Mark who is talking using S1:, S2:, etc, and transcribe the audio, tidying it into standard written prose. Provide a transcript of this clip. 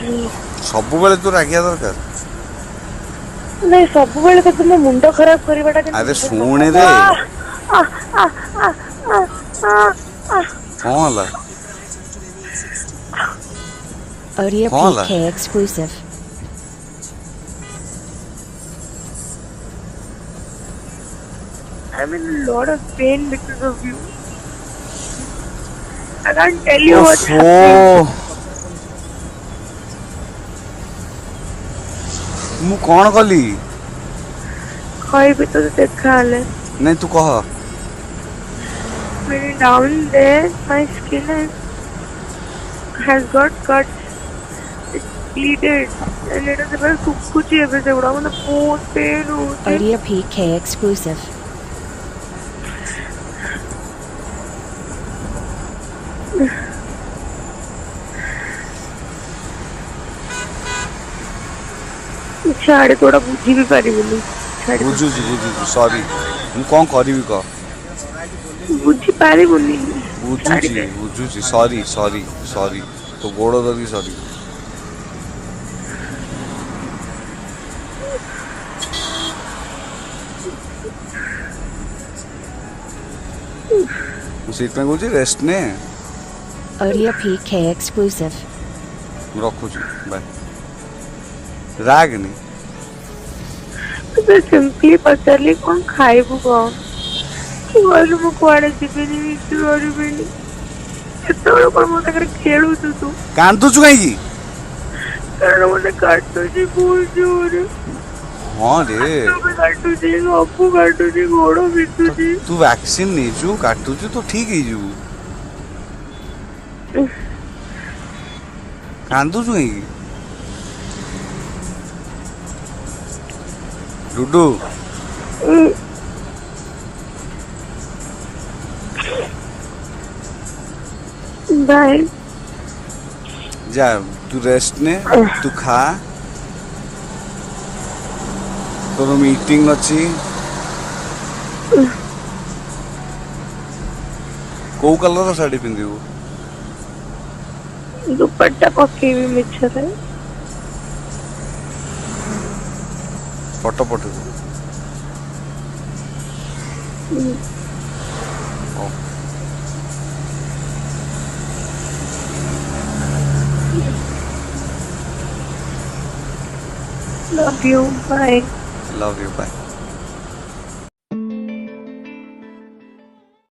S1: सब बेले तू रागिया दरकार
S2: नहीं सब बेले तो तुम मुंड खराब करवाटा
S1: अरे शुणे रे कौन हला
S3: Odia
S1: कौन हला
S3: PK exclusive.
S2: I'm in a lot of pain because of you. I can't tell you what's happening.
S1: मु कौन कली
S2: भी तो देखा हाले
S1: नहीं तू कह
S2: मेरे down there my skin has got cuts. It's bleeded and it is very kuchi everything उड़ा मतलब बहुत pain होती
S3: Odia PK exclusive.
S2: छाड़े थोड़ा बुझी भी पारी बोली
S1: बुझुची सॉरी मु कौन करिवि क
S2: बुझी पारी बोली
S1: बुझुची सॉरी सॉरी सॉरी तो गोड़ दरी सॉरी सीट में कुछ रेस्ट ने
S3: Odia PK exclusive.
S1: रखुची बाय राग नहीं
S2: तो सिंपली पचारली कौन खाइबु कौन बोलु मु कुआडे जिबिनी मिछु करबिनी एतोड़ पर मो तकर खेलु तू
S1: कांदुचु काई की
S2: कारण मने काटतो जी बोल जोर
S1: हां रे
S2: काटतो जी अपु काटतो जी गोड़ो बितु जी
S1: तू वैक्सीन नहीं जू काटुचु तो ठीक ही जू कांदुचु काई की डुडू
S2: बाय
S1: जा तू रेस्ट ने तू खा तोर मीटिंग अच्छी को कलर साड़ी पिंदिबू
S2: दुपट्टा पकेबी मिछरे
S1: photo photo
S2: love you bye
S1: love you bye